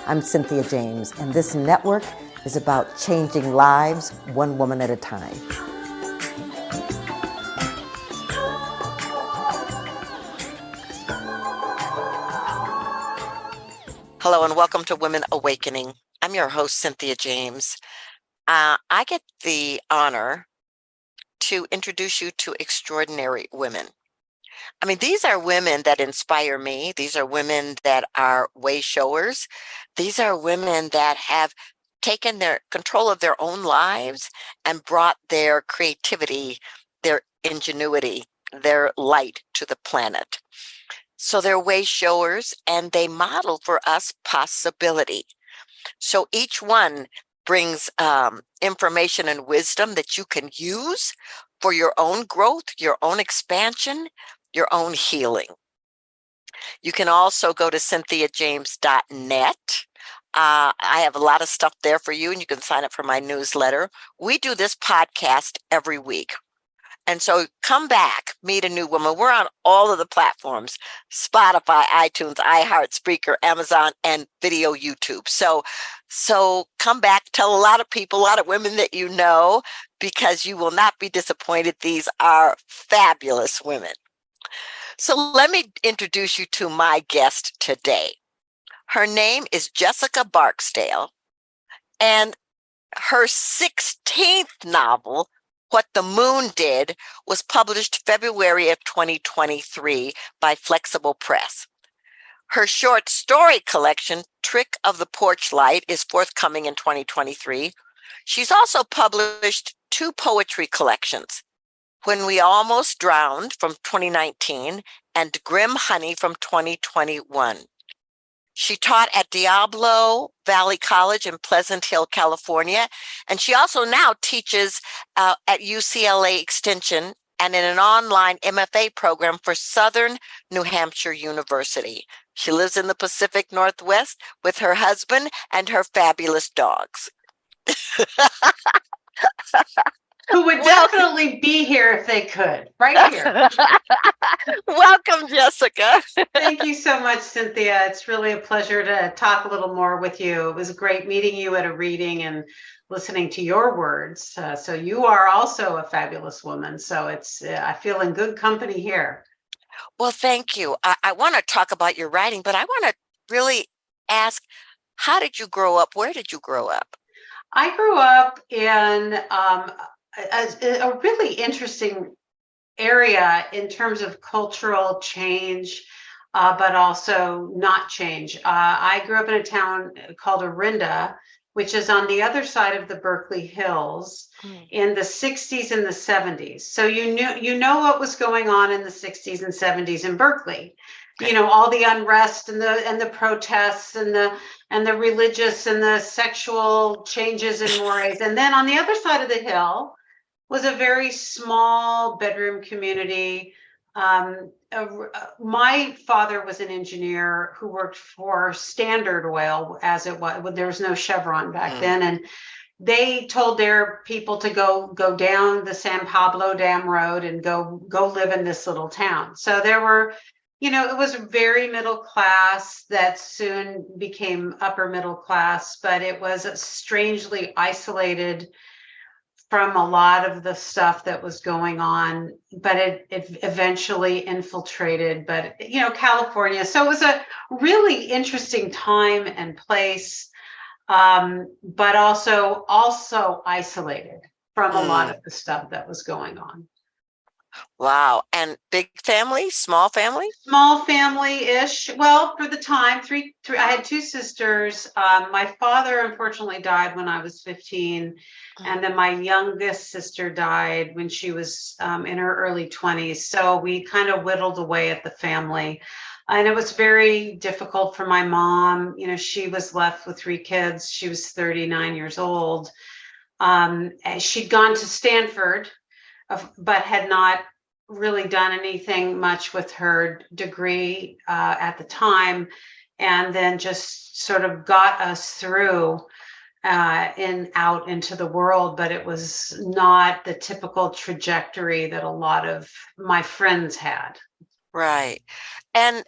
I'm Cynthia James, and this network is about changing lives one woman at a time. Hello and welcome to Women Awakening. I'm your host, Cynthia James. I get the honor to introduce you to extraordinary women. I mean, these are women that inspire me. These are women that are way showers. These are women that have taken their control of their own lives and brought their creativity, their ingenuity, their light to the planet. So they're way showers and they model for us possibility. So each one brings information and wisdom that you can use for your own growth, your own expansion, your own healing. You can also go to cynthiajames.net. I have a lot of stuff there for you, and you can sign up for my newsletter. We do this podcast every week. And so come back, meet a new woman. We're on all of the platforms, Spotify, iTunes, iHeart, Spreaker, Amazon, and video YouTube. So come back, tell a lot of people, a lot of women that you know, because you will not be disappointed. These are fabulous women. So let me introduce you to my guest today. Her name is Jessica Barksdale, and her 16th novel, What the Moon Did, was published February of 2023 by Flexible Press. Her short story collection, Trick of the Porch Light, is forthcoming in 2023. She's also published 2 poetry collections, When We Almost Drowned from 2019 and Grim Honey from 2021. She taught at Diablo Valley College in Pleasant Hill, California, and she also now teaches at UCLA Extension and in an online MFA program for Southern New Hampshire University. She lives in the Pacific Northwest with her husband and her fabulous dogs. Who would definitely be here if they could, right here. Welcome, Jessica. Thank you so much, Cynthia. It's really a pleasure to talk a little more with you. It was great meeting you at a reading and listening to your words. So you are also a fabulous woman. So I feel in good company here. Well, thank you. I want to talk about your writing, but I want to really ask, how did you grow up? Where did you grow up? I grew up in a really interesting area in terms of cultural change, but also not change. I grew up in a town called Orinda, which is on the other side of the Berkeley Hills in the 60s and the 70s. So you know what was going on in the 60s and 70s in Berkeley. You know, all the unrest and the protests and the religious and the sexual changes in mores. And then on the other side of the hill was a very small bedroom community. My father was an engineer who worked for Standard Oil, as it was. There was no Chevron back then, and they told their people to go down the San Pablo Dam Road and go live in this little town. So there were, you know, it was very middle class that soon became upper middle class, but it was strangely isolated from a lot of the stuff that was going on, but it eventually infiltrated, but you know, California. So it was a really interesting time and place, but also isolated from a lot of the stuff that was going on. Wow. And big family, small family? Small family-ish. Well, for the time, I had 2 sisters. My father unfortunately died when I was 15. And then my youngest sister died when she was in her early 20s. So we kind of whittled away at the family. And it was very difficult for my mom. You know, she was left with 3 kids. She was 39 years old. And she'd gone to Stanford, but had not really done anything much with her degree at the time, and then just sort of got us through out into the world. But it was not the typical trajectory that a lot of my friends had. Right. And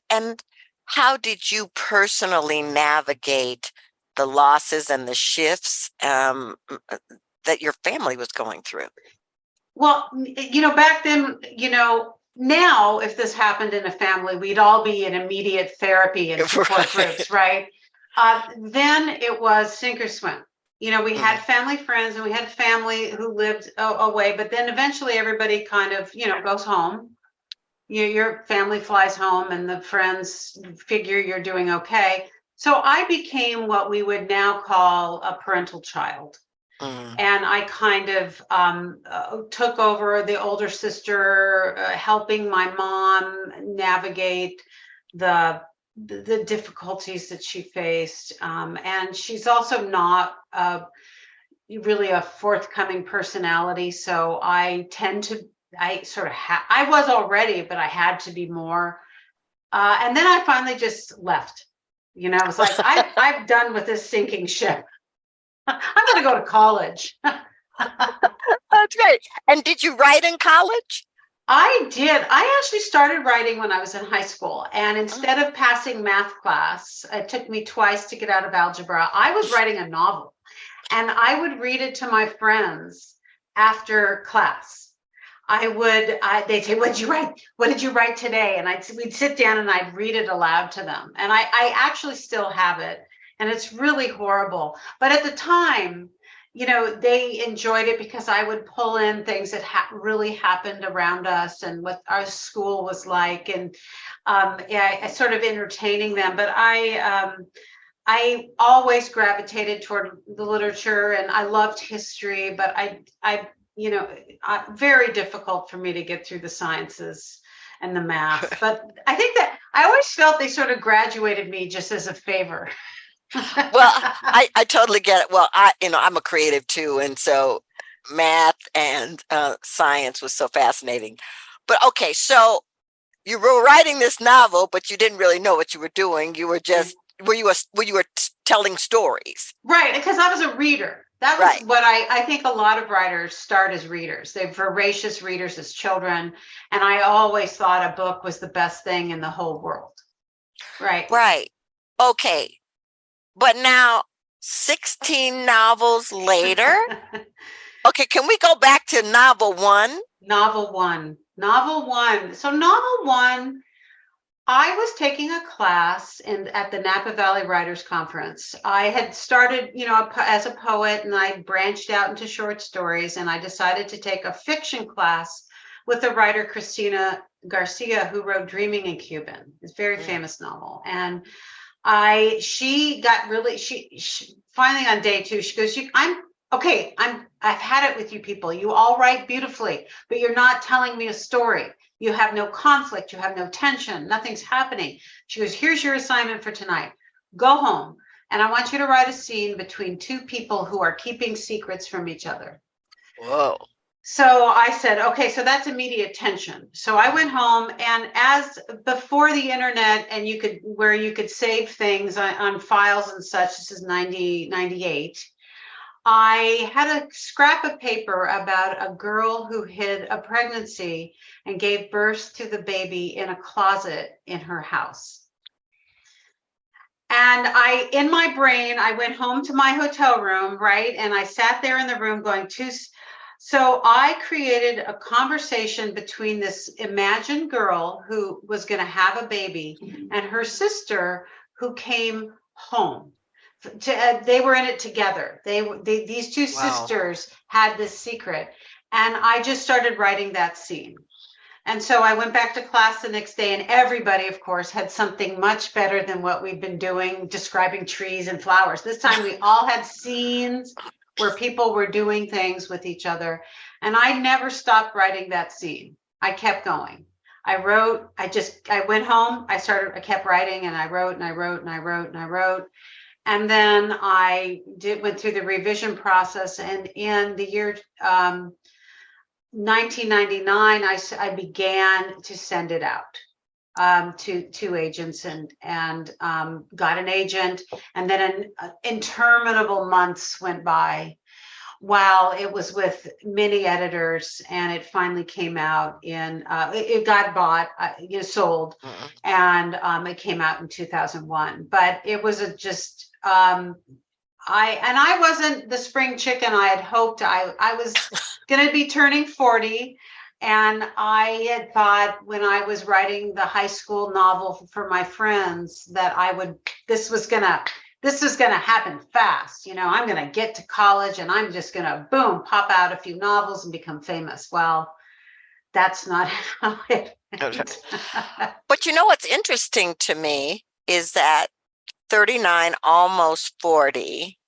how did you personally navigate the losses and the shifts that your family was going through? Well, back then, now if this happened in a family, we'd all be in immediate therapy and support groups, right? Then it was sink or swim. We had family friends and we had family who lived away, but then eventually everybody kind of, goes home. Your family flies home and the friends figure you're doing okay. So I became what we would now call a parental child. And I kind of took over the older sister, helping my mom navigate the difficulties that she faced. And she's also not really a forthcoming personality. So I was already, but I had to be more. And then I finally just left. It was like, I'm done with this sinking ship. I'm going to go to college. That's great. And did you write in college? I did. I actually started writing when I was in high school. And instead of passing math class, it took me twice to get out of algebra. I was writing a novel. And I would read it to my friends after class. They'd say, what did you write? What did you write today? And we'd sit down and I'd read it aloud to them. And I actually still have it. And it's really horrible. But at the time, they enjoyed it because I would pull in things that really happened around us and what our school was like, and sort of entertaining them. But I always gravitated toward the literature, and I loved history. But very difficult for me to get through the sciences and the math. But I think that I always felt they sort of graduated me just as a favor. Well, I totally get it. Well, I'm a creative too. And so math and science was so fascinating. But okay, so you were writing this novel, but you didn't really know what you were doing. You were just, were you telling stories? Right, because I was a reader. That was what I think a lot of writers start as readers. They're voracious readers as children. And I always thought a book was the best thing in the whole world. Right. Right. Okay. But now, 16 novels later, okay, can we go back to novel one? Novel one. So novel one, I was taking a class at the Napa Valley Writers Conference. I had started, as a poet, and I branched out into short stories, and I decided to take a fiction class with the writer Cristina Garcia, who wrote Dreaming in Cuban, this very famous novel. And she finally on day 2, she goes, I've had it with you people. You all write beautifully, but you're not telling me a story. You have no conflict. You have no tension. Nothing's happening. She goes, here's your assignment for tonight. Go home. And I want you to write a scene between 2 people who are keeping secrets from each other. Whoa. So I said, okay, so that's immediate tension. So I went home, and as before the internet and you could save things on files and such, this is 98, I had a scrap of paper about a girl who hid a pregnancy and gave birth to the baby in a closet in her house. And in my brain, I went home to my hotel room, right? And I sat there in the room going, so I created a conversation between this imagined girl who was going to have a baby and her sister who came home. They were in it together. These 2 sisters had this secret, and I just started writing that scene. And so I went back to class the next day, and everybody, of course, had something much better than what we've been doing, describing trees and flowers. This time we all had scenes where people were doing things with each other. And I never stopped writing that scene. I kept going. I went home, I kept writing, and I wrote and I wrote and I wrote and I wrote. And then I went through the revision process. And in the year 1999, I began to send it out to agents and got an agent. And then interminable months went by while it was with many editors, and it finally came out it got bought, sold, and it came out in 2001. But it was I wasn't the spring chicken I had hoped. I was going to be turning 40, and I had thought when I was writing the high school novel for my friends that this was going to happen fast. You know, I'm going to get to college and I'm just going to boom, pop out a few novels and become famous. Well, that's not how it went. But you know what's interesting to me is that 39, almost 40,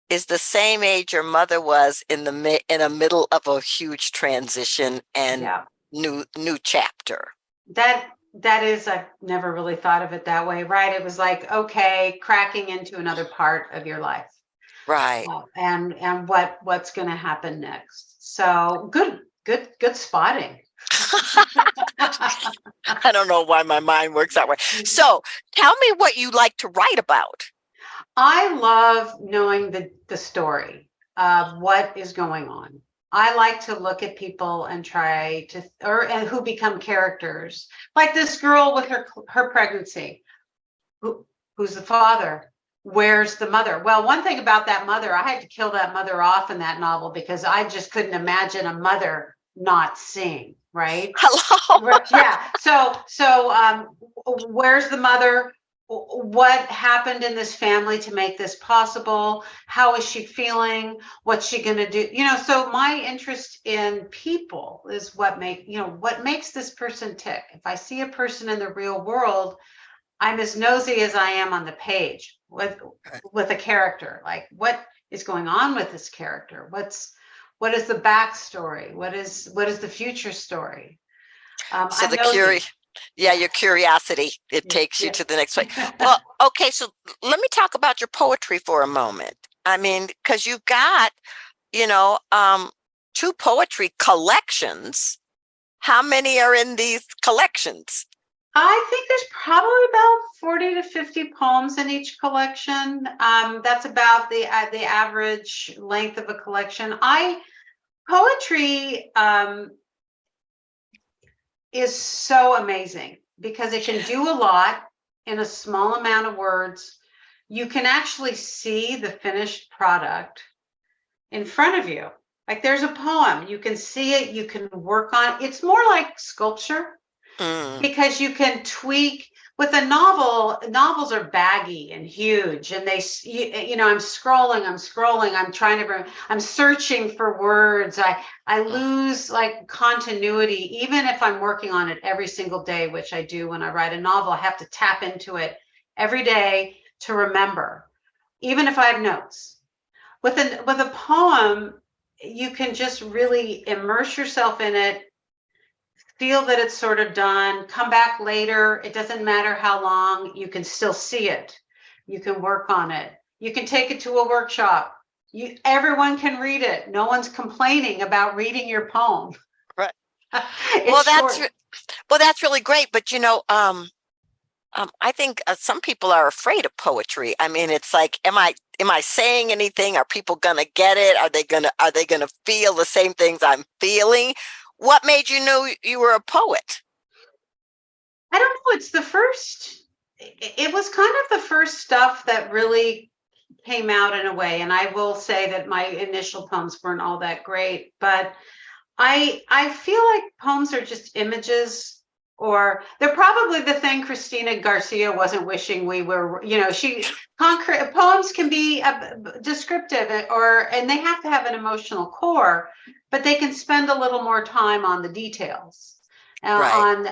is the same age your mother was in the middle of a huge transition and new chapter. That is, I've never really thought of it that way, right? It was like, okay, cracking into another part of your life, right? And what's going to happen next? So good spotting. I don't know why my mind works that way. So tell me what you like to write about. I love knowing the story of what is going on. I like to look at people and try to, and who become characters. Like this girl with her pregnancy. Who's the father? Where's the mother? Well, one thing about that mother, I had to kill that mother off in that novel because I just couldn't imagine a mother not seeing, right? Hello. Yeah. So where's the mother? What happened in this family to make this possible? How is she feeling? What's she going to do? You know, so my interest in people is what makes this person tick. If I see a person in the real world, I'm as nosy as I am on the page with a character. Like, what is going on with this character? What is the backstory? What is the future story? So your curiosity, it takes you to the next place. Well, okay, so let me talk about your poetry for a moment. I mean, because you've got, 2 poetry collections. How many are in these collections? I think there's probably about 40 to 50 poems in each collection. That's about the average length of a collection. Poetry is so amazing because it can do a lot in a small amount of words. You can actually see the finished product in front of you. Like there's a poem, you can see it, you can work on it. It's more like sculpture because you can tweak. With a novel, novels are baggy and huge, and I'm scrolling, I'm searching for words. I lose like continuity, even if I'm working on it every single day, which I do when I write a novel. I have to tap into it every day to remember, even if I have notes. With a poem, you can just really immerse yourself in it, feel that it's sort of done, come back later. It doesn't matter how long, you can still see it. You can work on it. You can take it to a workshop. Everyone can read it. No one's complaining about reading your poem. Right. That's really great. But I think some people are afraid of poetry. I mean, it's like, am I saying anything? Are people gonna get it? Are they gonna feel the same things I'm feeling? What made you know you were a poet? I don't know. It was kind of the first stuff that really came out in a way. And I will say that my initial poems weren't all that great, but I feel like poems are just images, or they're probably the thing Christina Garcia wasn't wishing we were, poems can be descriptive and they have to have an emotional core, but they can spend a little more time on the details. Right.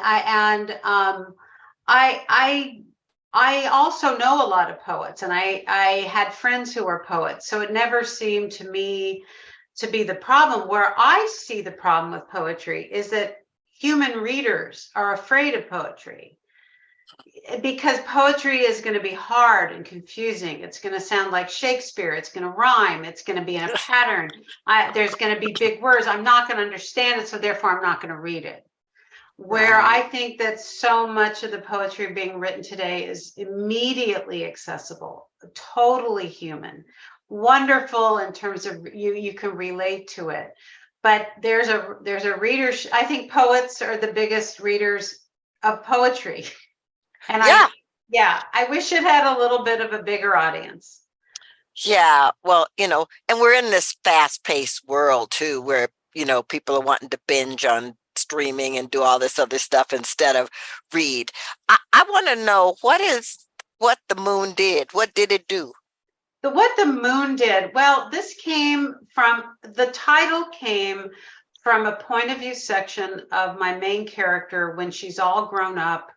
I also know a lot of poets, and I had friends who were poets, so it never seemed to me to be the problem. Where I see the problem with poetry is that human readers are afraid of poetry because poetry is going to be hard and confusing. It's going to sound like Shakespeare. It's going to rhyme. It's going to be in a pattern. There's going to be big words. I'm not going to understand it, so therefore I'm not going to read it. Where I think that so much of the poetry being written today is immediately accessible, totally human, wonderful in terms of you can relate to it. But there's a reader. I think poets are the biggest readers of poetry. And I wish it had a little bit of a bigger audience. Yeah, well, and we're in this fast-paced world too, where, people are wanting to binge on streaming and do all this other stuff instead of read. I want to know what the moon did. What did it do? What the moon did. Well, the title came from a point of view section of my main character when she's all grown up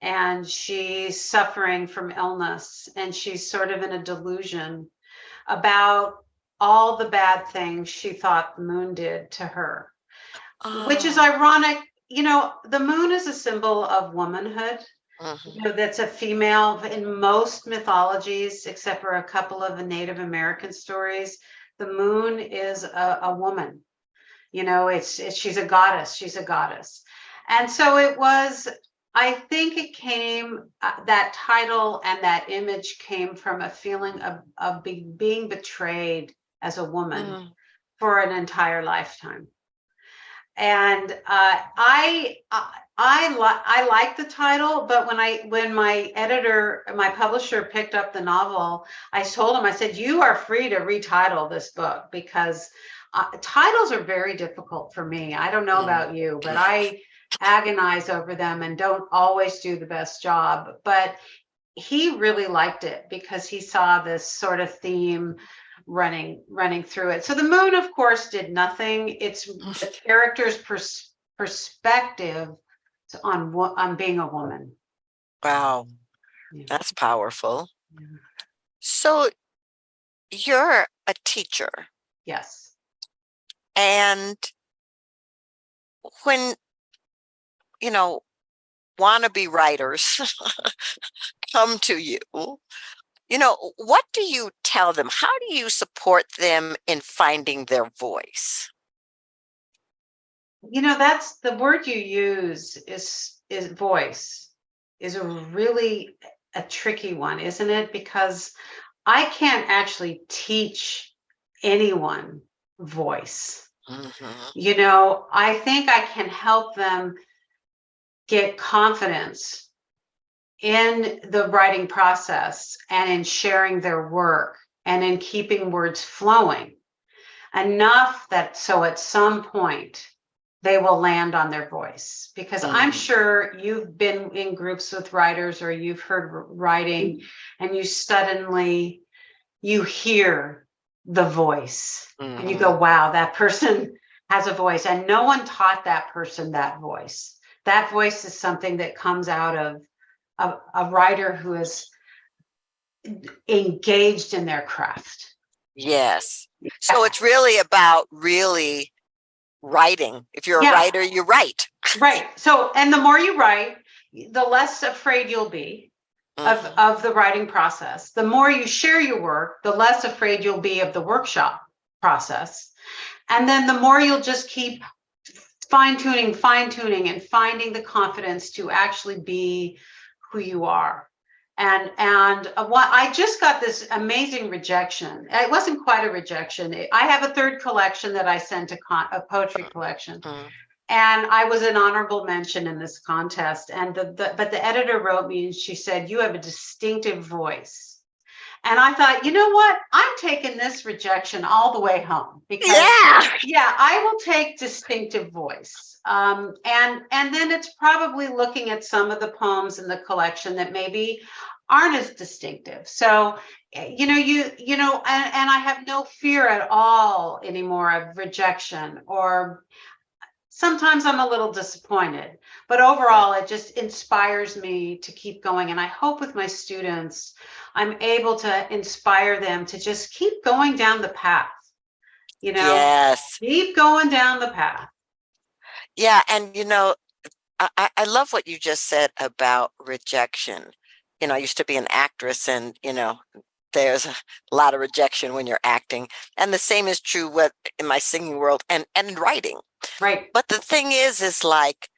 and she's suffering from illness and she's sort of in a delusion about all the bad things she thought the moon did to her, which is Oh, ironic. The moon is a symbol of womanhood. mhm. That's a female in most mythologies, except for a couple of the Native American stories. The moon is a woman. She's a goddess. She's a goddess. And so it was, I think it came, that title and that image came from a feeling of being betrayed as a woman Mm. for an entire lifetime. And I like the title, but when my publisher picked up the novel, I told him, I said, you are free to retitle this book because titles are very difficult for me. I don't know about you, but I agonize over them and don't always do the best job. But he really liked it because he saw this sort of theme running through it. So the moon, of course, did nothing. It's the character's perspective on being a woman. Wow, Yeah. that's powerful. Yeah. So you're a teacher, Yes. and when, wannabe writers come to you, what do you tell them? How do you support them in finding their voice? That's the word you use is voice is a tricky one, isn't it? Because I can't actually teach anyone voice. Mhm. I think I can help them get confidence in the writing process and in sharing their work and in keeping words flowing enough that so at some point they will land on their voice. Because I'm sure you've been in groups with writers or you've heard writing and you hear the voice and you go, wow, that person has a voice, and no one taught that person that voice. That voice is something that comes out of a writer who is engaged in their craft. Yes. So it's really about really writing. If you're a writer, you write. Right. So, and the more you write, the less afraid you'll be of the writing process. The more you share your work, the less afraid you'll be of the workshop process. And then the more you'll just keep fine-tuning, and finding the confidence to actually be who you are. And what I just got this amazing rejection. It wasn't quite a rejection. I have a third collection that I sent a poetry collection. And I was an honorable mention in this contest. And but the editor wrote me and she said, you have a distinctive voice. And I thought, you know what? I'm taking this rejection all the way home because I will take distinctive voice. And then it's probably looking at some of the poems in the collection that maybe aren't as distinctive. So, and I have no fear at all anymore of rejection, or sometimes I'm a little disappointed, but overall, it just inspires me to keep going. And I hope with my students, I'm able to inspire them to just keep going down the path, Yes. keep going down the path. Yeah. And, I love what you just said about rejection. I used to be an actress and, there's a lot of rejection when you're acting. And the same is true in my singing world and in writing. Right. But the thing is like,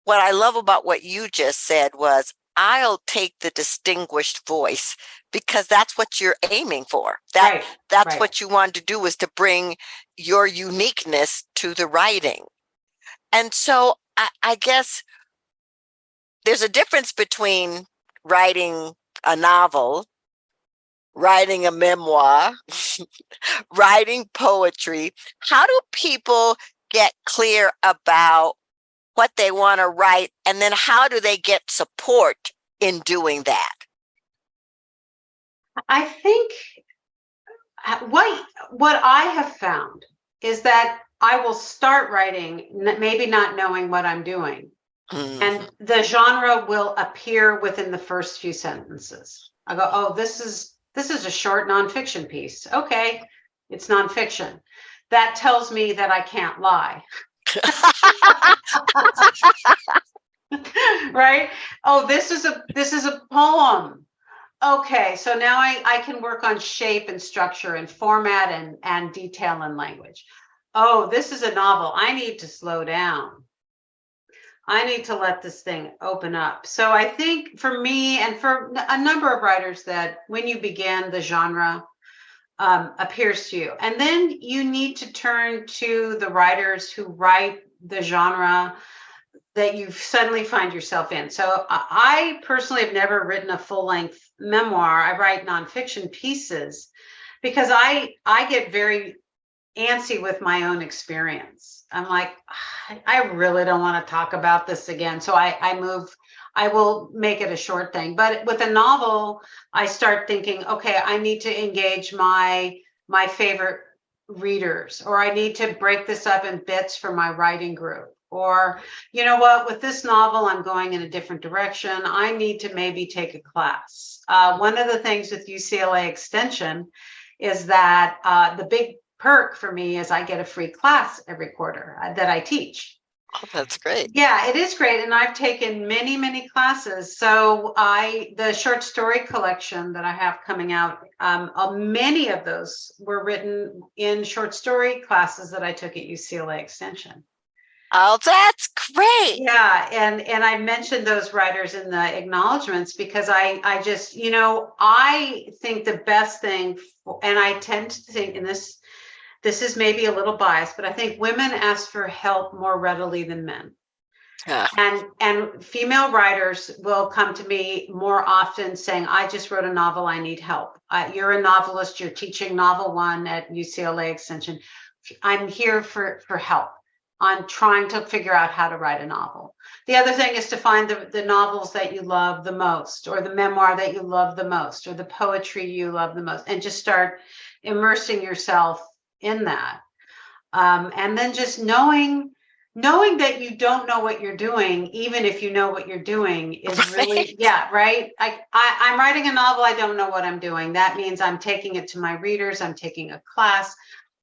what I love about what you just said was, I'll take the distinguished voice because that's what you're aiming for. That's what you want to do, is to bring your uniqueness to the writing. And so I guess there's a difference between writing a novel writing a memoir, writing poetry. How do people get clear about what they want to write? And then how do they get support in doing that? I think what I have found is that I will start writing, maybe not knowing what I'm doing. And the genre will appear within the first few sentences. I go, oh, this is a short nonfiction piece. Okay, it's nonfiction. That tells me that I can't lie. Right? Oh, this is a poem. Okay, so now I can work on shape and structure and format and detail and language. Oh, this is a novel. I need to slow down. I need to let this thing open up. So I think for me and for a number of writers that when you begin, the genre appears to you. And then you need to turn to the writers who write the genre that you suddenly find yourself in. So I personally have never written a full-length memoir. I write nonfiction pieces because I get very antsy with my own experience. I'm like, I really don't want to talk about this again. So I will make it a short thing. But with a novel, I start thinking, okay, I need to engage my favorite readers, or I need to break this up in bits for my writing group. Or, you know what, with this novel, I'm going in a different direction. I need to maybe take a class. One of the things with UCLA Extension is that the big perk for me is I get a free class every quarter that I teach. Oh, that's great. Yeah, it is great. And I've taken many, many classes. So the short story collection that I have coming out, many of those were written in short story classes that I took at UCLA Extension. Oh, that's great. Yeah. And I mentioned those writers in the acknowledgments because I just, I think the best thing, and I tend to think in this is maybe a little biased, but I think women ask for help more readily than men. Yeah. And female writers will come to me more often saying, I just wrote a novel, I need help. You're a novelist, you're teaching novel one at UCLA Extension. I'm here for help on trying to figure out how to write a novel. The other thing is to find the novels that you love the most, or the memoir that you love the most, or the poetry you love the most, and just start immersing yourself in that. And then just knowing that you don't know what you're doing, even if you know what you're doing, is really, yeah, right? I'm writing a novel, I don't know what I'm doing. That means I'm taking it to my readers, I'm taking a class,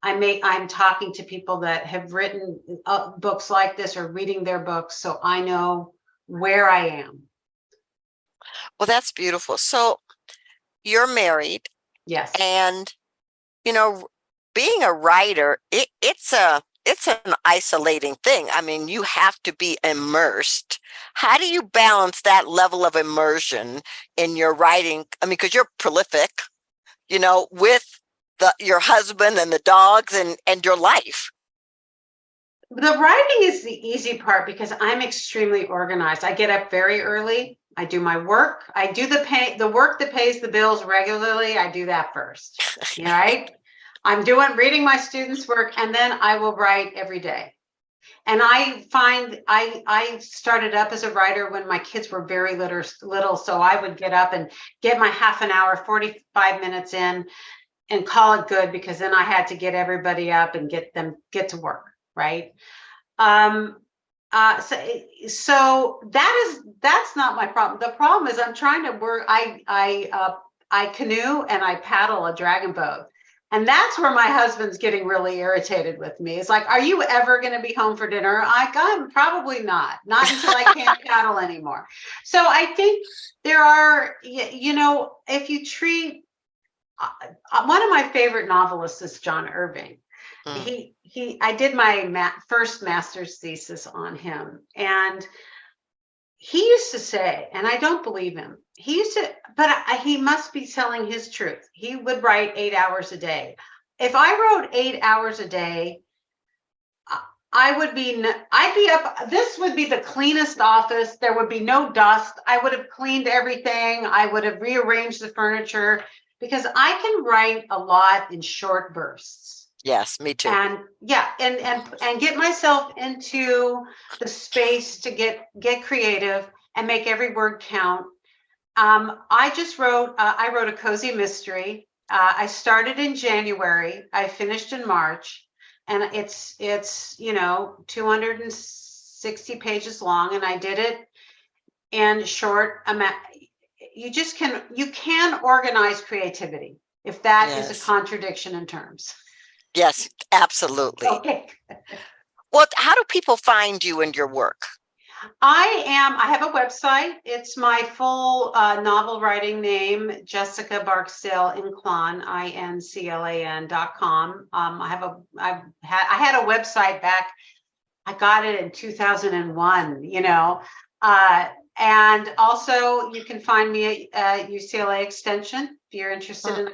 I'm talking to people that have written books like this or reading their books, so I know where I am. Well, that's beautiful. So you're married. Yes. And, being a writer, it's an isolating thing. I mean, you have to be immersed. How do you balance that level of immersion in your writing? I mean, because you're prolific, with your husband and the dogs and your life. The writing is the easy part because I'm extremely organized. I get up very early. I do my work. I do the work that pays the bills regularly. I do that first. Right? I'm reading my students' work, and then I will write every day. And I find I started up as a writer when my kids were very little. So I would get up and get my half an hour, 45 minutes in and call it good, because then I had to get everybody up and get to work. Right. So that's not my problem. The problem is I'm trying to work. I canoe and I paddle a dragon boat. And that's where my husband's getting really irritated with me. It's like, are you ever going to be home for dinner? I'm probably not until I can't paddle anymore. So I think there are, if you treat, one of my favorite novelists is John Irving. I did my first master's thesis on him, and he used to say, and I don't believe him, but he must be telling his truth. He would write 8 hours a day. If I wrote 8 hours a day, I'd be up. This would be the cleanest office. There would be no dust. I would have cleaned everything. I would have rearranged the furniture. because I can write a lot in short bursts. Yes, me too. And yeah, and get myself into the space to get creative and make every word count. I wrote a cozy mystery. I started in January. I finished in March, and it's 260 pages long, and I did it in short amount. You can organize creativity, if that is a Yes. contradiction in terms. Yes, absolutely. Okay. Well, how do people find you and your work? I have a website. It's my full novel writing name, Jessica Barksdale Inclan, INCLAN.com. I had a website back. I got it in 2001, and also you can find me at UCLA Extension if you're interested in